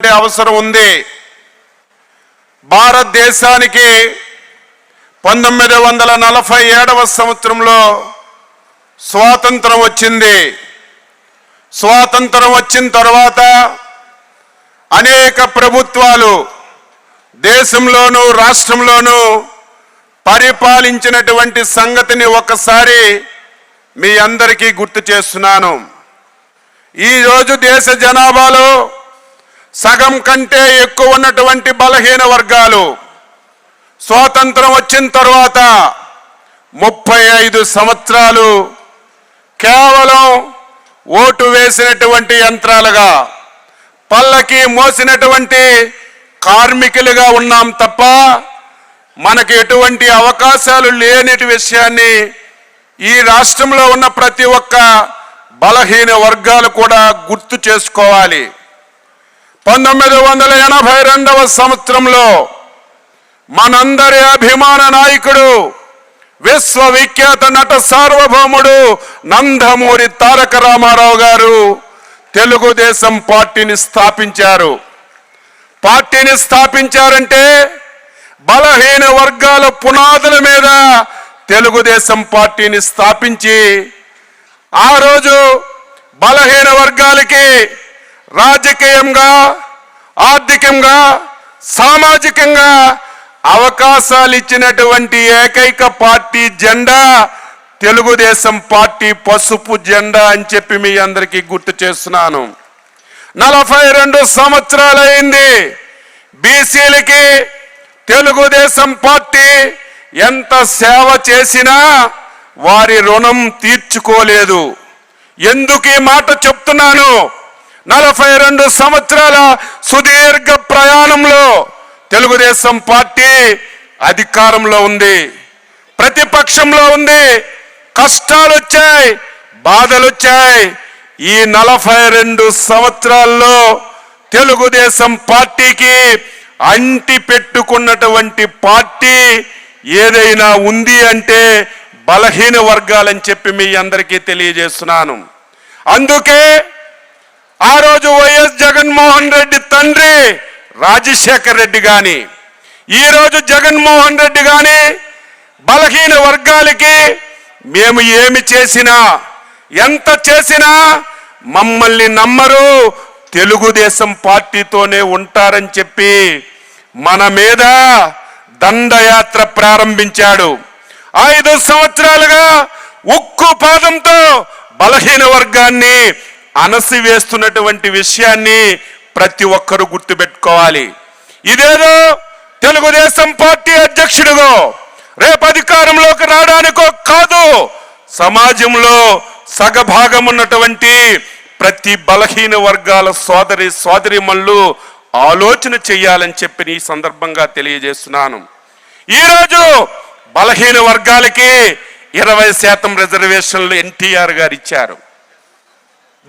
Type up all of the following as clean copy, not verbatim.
అవసరం ఉంది. భారతదేశానికి 1947వ సంవత్సరంలో స్వాతంత్రం వచ్చింది. స్వాతంత్రం వచ్చిన తర్వాత అనేక ప్రభుత్వాలు దేశంలోనూ రాష్ట్రంలోనూ పరిపాలించినటువంటి సంగతిని ఒకసారి మీ అందరికీ గుర్తు చేస్తున్నాను. ఈరోజు దేశ జనాభాలో సగం కంటే ఎక్కువ ఉన్నటువంటి బలహీన వర్గాలు స్వాతంత్రం వచ్చిన తర్వాత 35 సంవత్సరాలు కేవలం ఓటు వేసినటువంటి యంత్రాలుగా పల్లకి మోసినటువంటి కార్మికులుగా ఉన్నాం తప్ప మనకి ఎటువంటి అవకాశాలు లేని విషయాన్ని ఈ రాష్ట్రంలో ఉన్న ప్రతి ఒక్క బలహీన వర్గాలు కూడా గుర్తు చేసుకోవాలి. 1982వ సంవత్సరంలో మనందరి అభిమాన నాయకుడు విశ్వవిఖ్యాత నట సార్వభౌముడు నందమూరి తారక రామారావు గారు తెలుగుదేశం పార్టీని స్థాపించారు. పార్టీని స్థాపించారంటే బలహీన వర్గాల పునాదుల మీద తెలుగుదేశం పార్టీని స్థాపించి ఆ రోజు బలహీన వర్గాలకి రాజకీయంగా, ఆర్థికంగా, సామాజికంగా అవకాశాలు ఇచ్చినటువంటి ఏకైక పార్టీ జెండా తెలుగుదేశం పార్టీ పసుపు జెండా అని చెప్పి మీ అందరికీ గుర్తు చేస్తున్నాను. 42 సంవత్సరాలైంది. బీసీలకి తెలుగుదేశం పార్టీ ఎంత సేవ చేసినా వారి రుణం తీర్చుకోలేదు. ఎందుకు ఈ మాట చెప్తున్నాను? 42 సంవత్సరాల సుదీర్ఘ ప్రయాణంలో తెలుగుదేశం పార్టీ అధికారంలో ఉంది, ప్రతిపక్షంలో ఉంది. కష్టాలు వచ్చాయి, బాధలు వచ్చాయి. ఈ 42 సంవత్సరాల్లో తెలుగుదేశం పార్టీకి అంటి పెట్టుకున్నటువంటి పార్టీ ఏదైనా ఉంది అంటే బలహీన వర్గాలని చెప్పి మీ అందరికీ తెలియజేస్తున్నాను. అందుకే ఆ రోజు వైఎస్ జగన్మోహన్ రెడ్డి తండ్రి రాజశేఖర్ రెడ్డి గాని, ఈరోజు జగన్మోహన్ రెడ్డి గాని బలహీన వర్గాలకి మేము ఏమి చేసినా, ఎంత చేసినా మమ్మల్ని నమ్మరు, తెలుగుదేశం పార్టీతోనే ఉంటారని చెప్పి మన మీద దండయాత్ర ప్రారంభించాడు. 5 సంవత్సరాలుగా ఉక్కు పాదంతో బలహీన వర్గాన్ని అణసివేస్తున్నటువంటి విషయాన్ని ప్రతి ఒక్కరూ గుర్తుపెట్టుకోవాలి. ఇదేదో తెలుగుదేశం పార్టీ అధ్యక్షుడిగో రేపు అధికారంలోకి రావడానికో కాదు, సమాజంలో సగభాగం ఉన్నటువంటి ప్రతి బలహీన వర్గాల సోదరిమణులు ఆలోచన చేయాలని చెప్పి ఈ సందర్భంగా తెలియజేస్తున్నాను. ఈరోజు బలహీన వర్గాలకి 20% రిజర్వేషన్లు ఎన్టీఆర్ గారు ఇచ్చారు.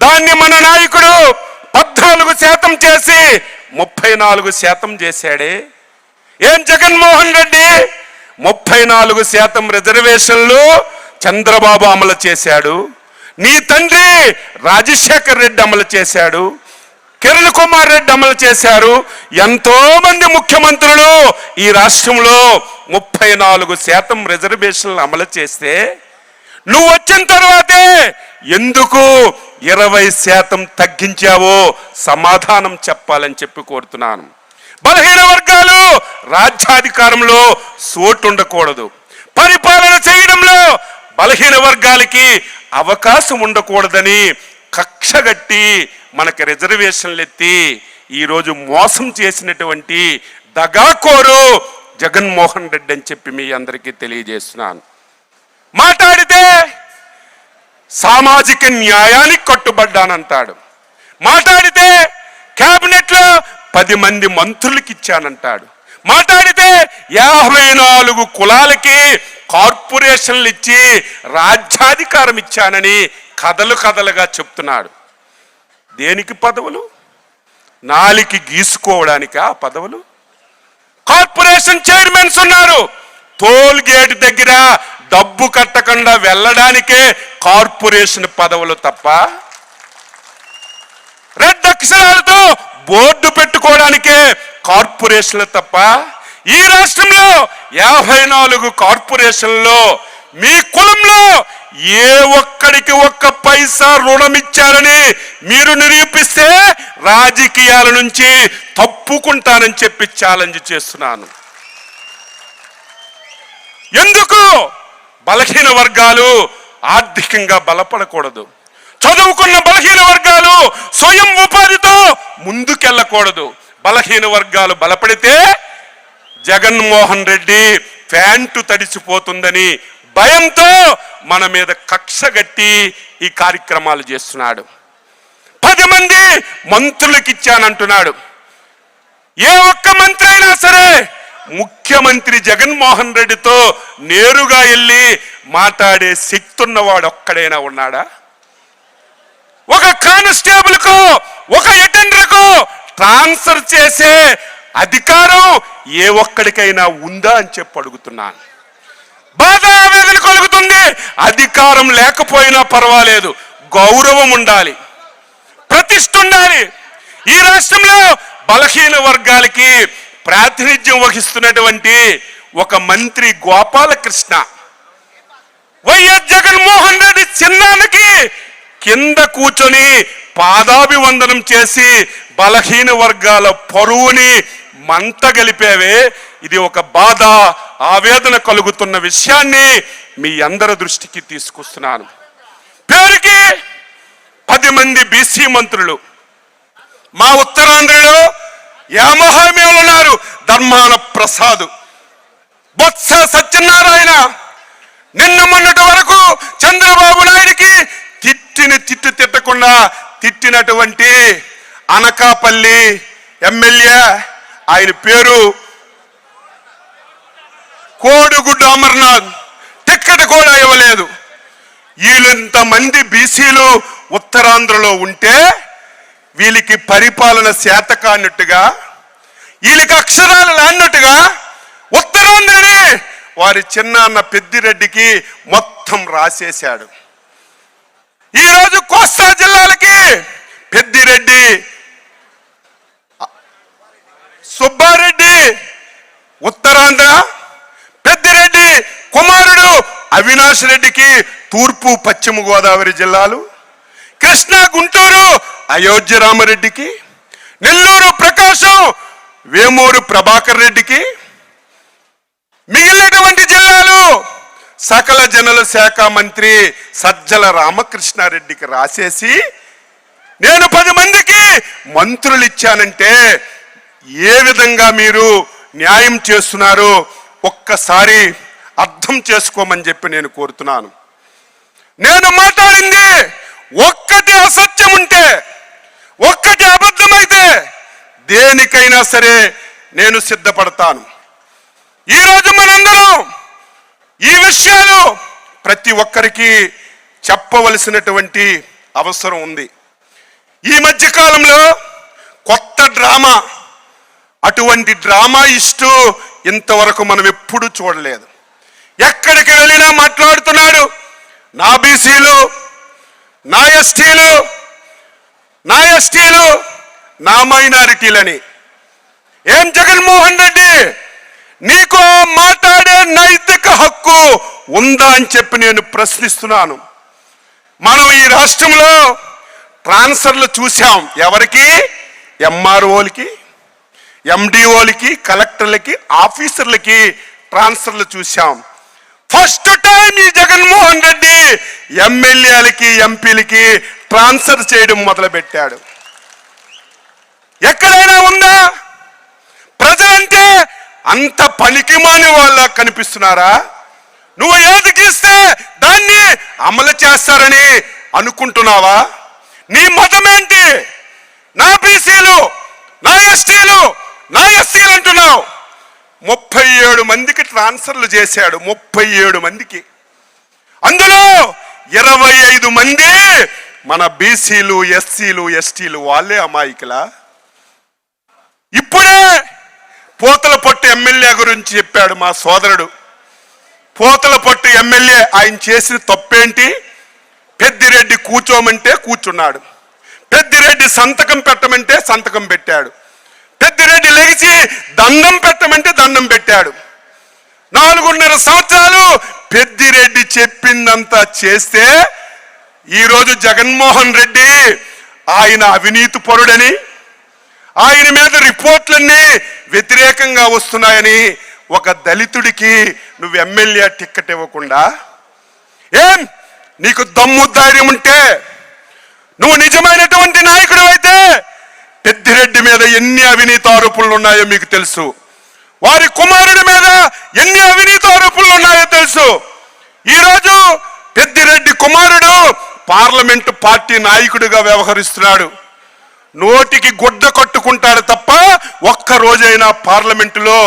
దాన్ని మన నాయకుడు 14% చేసి 34% చేశాడే. ఏం జగన్మోహన్ రెడ్డి 34% రిజర్వేషన్లు చంద్రబాబు అమలు చేశాడు, నీ తండ్రి రాజశేఖర్ రెడ్డి అమలు చేశాడు, కిరణ్ కుమార్ రెడ్డి అమలు చేశారు. ఎంతో మంది ముఖ్యమంత్రులు ఈ రాష్ట్రంలో 34% రిజర్వేషన్లు అమలు చేస్తే నువ్వు వచ్చిన తర్వాతే ఎందుకు 20% తగ్గించావో సమాధానం చెప్పాలని చెప్పి కోరుతున్నాను. బలహీన వర్గాలు రాజ్యాధికారంలో సోటు ఉండకూడదు, పరిపాలన చేయడంలో బలహీన వర్గాలకి అవకాశం ఉండకూడదని కక్షగట్టి మనకి రిజర్వేషన్లు ఎత్తి ఈరోజు మోసం చేసినటువంటి దగాకోరు జగన్మోహన్ రెడ్డి అని చెప్పి మీ అందరికీ తెలియజేస్తున్నాను. మాట్లాడితే సామాజిక న్యాయానికి కట్టుబడ్డానంటాడు, మాట్లాడితే క్యాబినెట్లో 10 మంది మంత్రులకి ఇచ్చానంటాడు, మాట్లాడితే 54 కులాలకి కార్పొరేషన్లు ఇచ్చి రాజ్యాధికారం ఇచ్చానని కథలుగా చెప్తున్నాడు. దేనికి పదవులు? నాలికి గీసుకోవడానికి ఆ పదవులు. కార్పొరేషన్ చైర్మన్స్ ఉన్నారు, టోల్ గేట్ దగ్గర డబ్బు కట్టకుండా వెళ్ళడానికే కార్పొరేషన్ పదవులు తప్ప రెడ్ అక్షరాలతో బోర్డు పెట్టుకోవడానికే కార్పొరేషన్లు తప్ప ఈ రాష్ట్రంలో 54 కార్పొరేషన్లలో మీ కులంలో ఏ ఒక్కడికి ఒక్క పైసా రుణం ఇచ్చారని మీరు నిరూపిస్తే రాజకీయాల నుంచి తప్పుకుంటానని చెప్పి ఛాలెంజ్ చేస్తున్నాను. ఎందుకు బలహీన వర్గాలు ఆర్థికంగా బలపడకూడదు? చదువుకున్న బలహీన వర్గాలు స్వయం ఉపాధితో ముందుకెళ్ళకూడదు. బలహీన వర్గాలు బలపడితే జగన్మోహన్ రెడ్డి ప్యాంటు తడిసిపోతుందని భయంతో మన మీద కక్ష గట్టి ఈ కార్యక్రమాలు చేస్తున్నాడు. 10 మంది మంత్రులకు ఇచ్చానంటున్నాడు. ఏ ఒక్క మంత్రి అయినా సరే ముఖ్యమంత్రి జగన్మోహన్ రెడ్డితో నేరుగా వెళ్ళి మాట్లాడే శక్తి ఉన్నవాడు ఒక్కడైనా ఉన్నాడా? ఒక కానిస్టేబుల్ కు ఒక అటెండర్ కు ట్రాన్స్ఫర్ చేసే అధికారం ఏ ఒక్కడికైనా ఉందా అని చెప్పి అడుగుతున్నాను. బాధ ఆవేదన కలుగుతుంది. అధికారం లేకపోయినా పర్వాలేదు, గౌరవం ఉండాలి, ప్రతిష్ఠ ఉండాలి. ఈ రాష్ట్రంలో బలహీన వర్గాలకి ప్రాతినిధ్యం వహిస్తున్నటువంటి ఒక మంత్రి గోపాలకృష్ణ వైఎస్ జగన్మోహన్ రెడ్డి చిన్నానికి కింద కూర్చొని పాదాభివందనం చేసి బలహీన వర్గాల పరువుని మంట గలిపేవే. ఇది ఒక బాధ, ఆవేదన కలుగుతున్న విషయాన్ని మీ అందరి దృష్టికి తీసుకొస్తున్నాను. పేరుకి 10 మంది బీసీ మంత్రులు. మా ఉత్తరాంధ్రలో యామహామీలు ఉన్నారు. ధర్మాన ప్రసాద్, బొత్స సత్యనారాయణ, నిన్న మొన్నటి వరకు చంద్రబాబు నాయుడికి తిట్టు తిట్టకుండా తిట్టినటువంటి అనకాపల్లి ఎమ్మెల్యే, ఆయన పేరు కోడిగుడ్డు అమర్నాథ్, టిక్కెట్ కూడా ఇవ్వలేదు. వీళ్ళంతమంది బీసీలు ఉత్తరాంధ్రలో ఉంటే వీళ్ళకి పరిపాలన శాతకాన్నట్టుగా, వీళ్ళకి అక్షరాలు లాన్నట్టుగా ఉత్తరాంధ్రని వారి చిన్నాన్న పెద్దిరెడ్డికి మొత్తం రాసేశాడు. ఈరోజు కోస్తా జిల్లాలకి పెద్దిరెడ్డి, సుబ్బారెడ్డి ఉత్తరాంధ్ర, పెద్దిరెడ్డి కుమారుడు అవినాష్ రెడ్డికి తూర్పు పశ్చిమ గోదావరి జిల్లాలు, కృష్ణా గుంటూరు అయోధ్య రామరెడ్డికి, నెల్లూరు ప్రకాశం వేమూరు ప్రభాకర్ రెడ్డికి, మిగిలినటువంటి జిల్లాలు సకల జనుల శాఖ మంత్రి సజ్జల రామకృష్ణారెడ్డికి రాసేసి నేను 10 మందికి మంత్రులు ఇచ్చానంటే ఏ విధంగా మీరు న్యాయం చేస్తున్నారో ఒక్కసారి అర్థం చేసుకోమని చెప్పి నేను కోరుతున్నాను. నేను మాట్లాడింది ఒక్కటి అసత్యం ఉంటే, ఒక్కటి అబద్ధమైతే దేనికైనా సరే నేను సిద్ధపడతాను. ఈరోజు మనందరం ఈ విషయాలు ప్రతి ఒక్కరికి చెప్పవలసినటువంటి అవసరం ఉంది. ఈ మధ్య కాలంలో కొత్త డ్రామా, అటువంటి డ్రామా ఇస్తూ ఇంతవరకు మనం ఎప్పుడూ చూడలేదు. ఎక్కడికి వెళ్ళినా మాట్లాడుతున్నాడు నా బీసీలు, నా ఎస్టీలు, నా మైనారిటీలని. ఏం జగన్మోహన్ రెడ్డి, నీకు మాట్లాడే నైతిక హక్కు ఉందా అని చెప్పి నేను ప్రశ్నిస్తున్నాను. మనం ఈ రాష్ట్రంలో ట్రాన్స్ఫర్లు చూసాం. ఎవరికి? ఎంఆర్ఓలకి, ఎండిఓలకి, కలెక్టర్లకి, ఆఫీసర్లకి ట్రాన్స్ఫర్లు చూసాం. ఫస్ట్ టైం ఈ జగన్మోహన్ రెడ్డి ఎమ్మెల్యేలకి, ఎంపీలకి ట్రాన్స్ఫర్ చేయడం మొదలుపెట్టాడు. ఎక్కడైనా ఉందా? ప్రజలంటే అంత పనికిమాని వాళ్ళ కనిపిస్తున్నారా? నువ్వు ఏది గీస్తే దాన్ని అమలు చేస్తారని అనుకుంటున్నావా? నీ మతం ఏంటి? నా బీసీలు, నా ఎస్టీలు, నా ఎస్సీలు అంటున్నావు. 37 మందికి ట్రాన్స్ఫర్లు చేశాడు. 37 మందికి, అందులో 25 మంది మన బీసీలు, ఎస్సీలు, ఎస్టీలు. వాళ్ళే అమాయకులా? ఇప్పుడే పోతలపట్టు ఎమ్మెల్యే గురించి చెప్పాడు మా సోదరుడు. పోతలపట్టు ఎమ్మెల్యే, ఆయన చేసిన తప్పేంటి? పెద్దిరెడ్డి కూర్చోమంటే కూర్చున్నాడు. పెద్దిరెడ్డి సంతకం పెట్టమంటే సంతకం పెట్టాడు. పెద్దిరెడ్డి లెగిసి దండం పెట్టమంటే దండం పెట్టాడు. 4.5 సంవత్సరాలు పెద్దిరెడ్డి చెప్పిందంతా చేస్తే ఈరోజు జగన్మోహన్ రెడ్డి ఆయన అవినీతి పరుడని, ఆయన మీద రిపోర్ట్లన్నీ వ్యతిరేకంగా వస్తున్నాయని ఒక దళితుడికి నువ్వు ఎమ్మెల్యే టిక్కెట్ ఇవ్వకుండా, ఏం నీకు దమ్ము ధైర్యం ఉంటే, నువ్వు నిజమైనటువంటి నాయకుడు అయితే పెద్దిరెడ్డి మీద ఎన్ని అవినీతి ఆరోపణలు ఉన్నాయో మీకు తెలుసు. వారి కుమారుడి మీద ఎన్ని అవినీతి ఆరోపణలు ఉన్నాయో తెలుసు. ఈరోజు పెద్దిరెడ్డి కుమారుడు పార్లమెంటు పార్టీ నాయకుడిగా వ్యవహరిస్తున్నాడు. నోటికి గుడ్డ కట్టుకుంటాడు తప్ప ఒక్క రోజైనా పార్లమెంటులో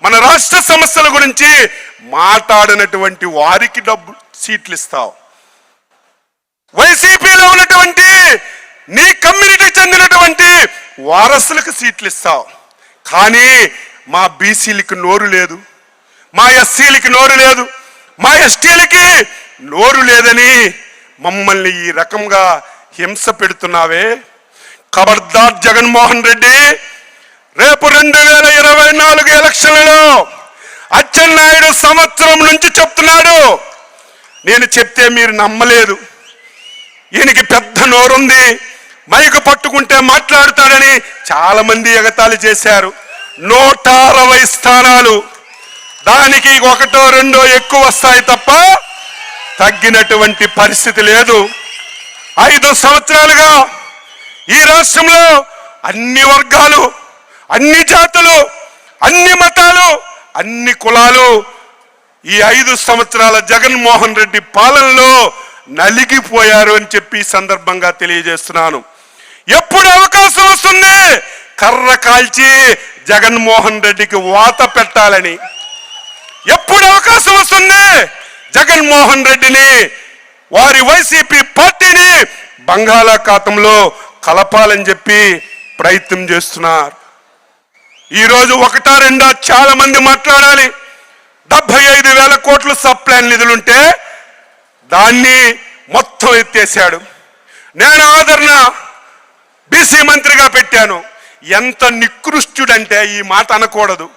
మన రాష్ట్ర సమస్యల గురించి మాట్లాడినటువంటి వారికి సీట్లు ఇస్తావు. వైసీపీలో ఉన్నటువంటి నీ కమ్యూనిటీకి చెందినటువంటి వారసులకు సీట్లు ఇస్తావు. కానీ మా బీసీలకి నోరు లేదు, మా ఎస్సీలకి నోరు లేదు, మా ఎస్టీలకి నోరు లేదని మమ్మల్ని ఈ రకంగా హింస పెడుతున్నావే. ఖబర్దార్ జగన్మోహన్ రెడ్డి, రేపు 2024 ఎలక్షన్లలో అచ్చెన్నాయుడు సంవత్సరం నుంచి చెప్తున్నాడు. నేను చెప్తే మీరు నమ్మలేదు. ఈయనకి పెద్ద నోరుంది, మైకు పట్టుకుంటే మాట్లాడతాడని చాలా మంది ఎగతాళి చేశారు. 160 స్థానాలు, దానికి 1, 2 ఎక్కువ వస్తాయి తప్ప తగ్గినటువంటి పరిస్థితి లేదు. 5 సంవత్సరాలుగా ఈ రాష్ట్రంలో అన్ని వర్గాలు, అన్ని జాతులు, అన్ని మతాలు, అన్ని కులాలు ఈ 5 సంవత్సరాల జగన్మోహన్ రెడ్డి పాలనలో నలిగిపోయారు అని చెప్పి సందర్భంగా తెలియజేస్తున్నాను. ఎప్పుడు అవకాశం వస్తుంది కర్ర కాల్చి జగన్మోహన్ రెడ్డికి వాత పెట్టాలని, ఎప్పుడు అవకాశం వస్తుంది జగన్మోహన్ రెడ్డిని, వారి వైసీపీ పార్టీని బంగాళాఖాతంలో కలపాలని చెప్పి ప్రయత్నం చేస్తున్నారు. ఈరోజు 1, 2 చాలా మంది మాట్లాడాలి. 75,000 కోట్లు సప్లాన్ నిధులుంటే దాన్ని మొత్తం ఎత్తేసాడు. నేను ఆదరణ బీసీ మంత్రిగా పెట్టాను. ఎంత నికృష్టుడంటే ఈ మాట అనకూడదు.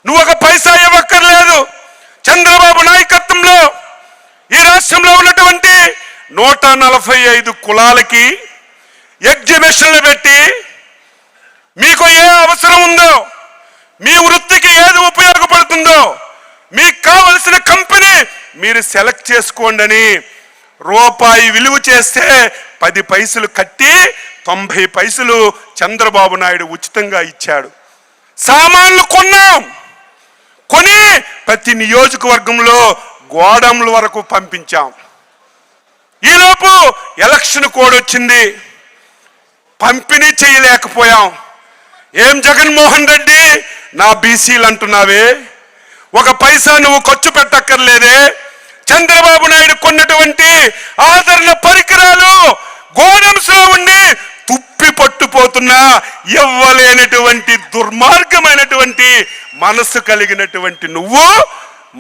నువ్వు 1 పైసా ఇవ్వక్కర్లేదు. చంద్రబాబు నాయకత్వంలో ఈ రాష్ట్రంలో ఉన్నటువంటి 145 కులాలకి ఎగ్జిబిషన్లు పెట్టి మీకు ఏ అవసరం ఉందో, మీ వృత్తికి ఏది ఉపయోగపడుతుందో, మీకు కావలసిన కంపెనీ మీరు సెలెక్ట్ చేసుకోండి అని రూపాయి విలువ చేస్తే 10 పైసలు కట్టి 90 పైసలు చంద్రబాబు నాయుడు ఉచితంగా ఇచ్చాడు. సామాన్లు కొన్నాం, కొని ప్రతి నియోజకవర్గంలో గోడౌన్ల వరకు పంపించాం. ఈలోపు ఎలక్షన్ కోడ్ వచ్చింది, పంపిణీ చేయలేకపోయాం. ఏం జగన్మోహన్ రెడ్డి నా బీసీలు అంటున్నావే, 1 పైసా నువ్వు ఖర్చు పెట్టక్కర్లేదే. చంద్రబాబు నాయుడు కొన్నటువంటి ఆదరణ పరికరాలు గోడౌన్స్ లో ఉండి తుప్పి పట్టుపోతున్నా ఇవ్వలేనటువంటి దుర్మార్గమైనటువంటి మనసు కలిగినటువంటి నువ్వు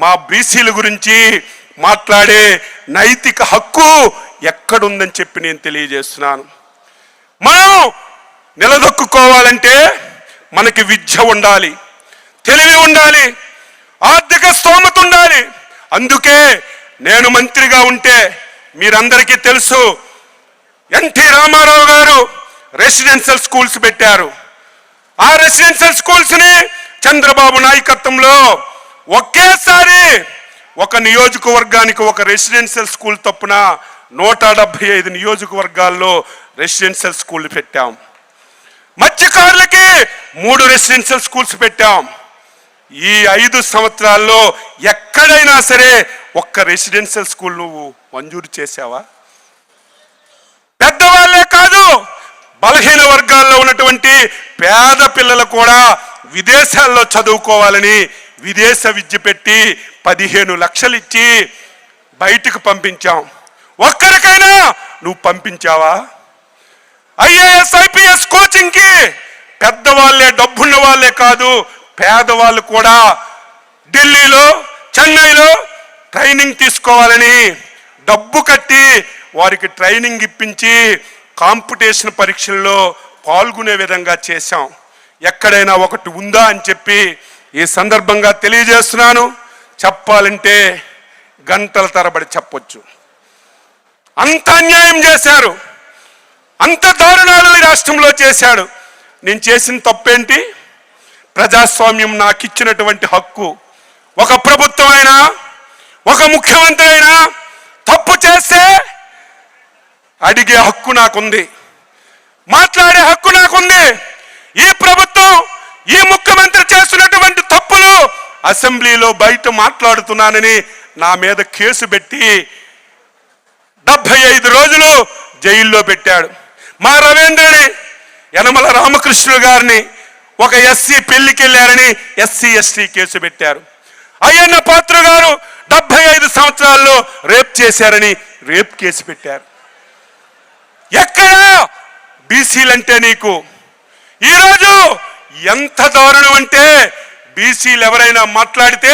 మా బీసీల గురించి మాట్లాడే నైతిక హక్కు ఎక్కడుందని చెప్పి నేను తెలియజేస్తున్నాను. మనం నిలదొక్కుకోవాలంటే మనకి విద్య ఉండాలి, తెలివి ఉండాలి, ఆర్థిక స్తోమత ఉండాలి. అందుకే నేను మంత్రిగా ఉంటే మీరందరికీ తెలుసు, ఎన్టీ రామారావు గారు రెసిడెన్షియల్ స్కూల్స్ పెట్టారు. ఆ రెసిడెన్షియల్ స్కూల్స్ ని చంద్రబాబు నాయకత్వంలో ఒకేసారి 1 నియోజకవర్గానికి 1 రెసిడెన్షియల్ స్కూల్ తప్పున 175 నియోజకవర్గాల్లో రెసిడెన్షియల్ స్కూల్ పెట్టాం. మత్స్యకారులకి 3 రెసిడెన్షియల్ స్కూల్స్ పెట్టాం. ఈ 5 సంవత్సరాల్లో ఎక్కడైనా సరే 1 రెసిడెన్షియల్ స్కూల్ నువ్వు మంజూరు చేశావా? పెద్దవాళ్లే కాదు, బలహీన వర్గాల్లో ఉన్నటువంటి పేద పిల్లలు కూడా విదేశాల్లో చదువుకోవాలని విదేశ విద్య పెట్టి 15 లక్షలు ఇచ్చి బయటకు పంపించాం. ఒక్కరికైనా నువ్వు పంపించావా? ఐఏఎస్ ఐపీఎస్ కోచింగ్ కి పెద్దవాళ్లే, డబ్బున్న వాళ్ళే కాదు, పేదవాళ్ళు కూడా ఢిల్లీలో, చెన్నైలో ట్రైనింగ్ తీసుకోవాలని డబ్బు కట్టి వారికి ట్రైనింగ్ ఇప్పించి కాంపిటీషన్ పరీక్షల్లో పాల్గొనే విధంగా చేశాం. ఎక్కడైనా ఒకటి ఉందా అని చెప్పి ఈ సందర్భంగా తెలియజేస్తున్నాను. చెప్పాలంటే గంటల తరబడి చెప్పొచ్చు. అంత అన్యాయం చేశారు, అంత దారుణాలు ఈ రాష్ట్రంలో చేశాడు. నేను చేసిన తప్పేంటి? ప్రజాస్వామ్యం నాకు ఇచ్చినటువంటి హక్కు. ఒక ప్రభుత్వం అయినా, ఒక ముఖ్యమంత్రి అయినా తప్పు చేస్తే అడిగే హక్కు నాకుంది, మాట్లాడే హక్కు నాకుంది. ఈ ప్రభుత్వం, ఈ ముఖ్యమంత్రి చేస్తున్నటువంటి తప్పులు అసెంబ్లీలో బయట మాట్లాడుతున్నానని నా మీద కేసు పెట్టి 75 రోజులు జైల్లో పెట్టాడు. మా రవీంద్రని, యనమల రామకృష్ణుడు గారిని ఒక ఎస్సీ పెళ్లికి వెళ్ళారని ఎస్సీ ఎస్టీ కేసు పెట్టారు. అయ్యన్న పాత్ర గారు 75 సంవత్సరాల్లో రేప్ చేశారని రేప్ కేసు పెట్టారు. ఎక్కడా బీసీలంటే నీకు ఈరోజు ఎంత దారుణం అంటే, బీసీలు ఎవరైనా మాట్లాడితే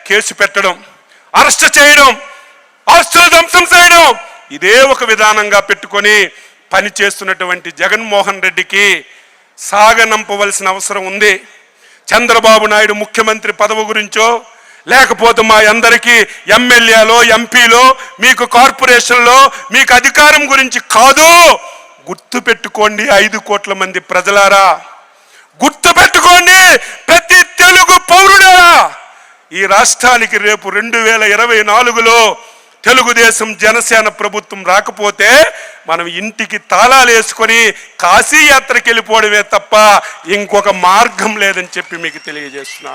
కేసు పెట్టడం, అరెస్ట్ చేయడం, ఆస్తులు ధ్వంసం చేయడం, ఇదే ఒక విధానంగా పెట్టుకొని పని చేస్తున్నటువంటి జగన్మోహన్ రెడ్డికి సాగనంపవలసిన అవసరం ఉంది. చంద్రబాబు నాయుడు ముఖ్యమంత్రి పదవి గురించో, లేకపోతే మా అందరికీ ఎమ్మెల్యేలో, ఎంపీలో, మీకు కార్పొరేషన్లో మీకు అధికారం గురించి కాదు. గుర్తు పెట్టుకోండి 5 కోట్ల మంది ప్రజలారా, గుర్తు పెట్టుకోండి ప్రతి తెలుగు పౌరుడా. ఈ రాష్ట్రానికి రేపు 2024లో తెలుగుదేశం జనసేన ప్రభుత్వం రాకపోతే మనం ఇంటికి తాళాలు వేసుకొని కాశీ యాత్రకి వెళ్ళిపోవడమే తప్ప ఇంకొక మార్గం లేదని చెప్పి మీకు తెలియజేస్తున్నాను.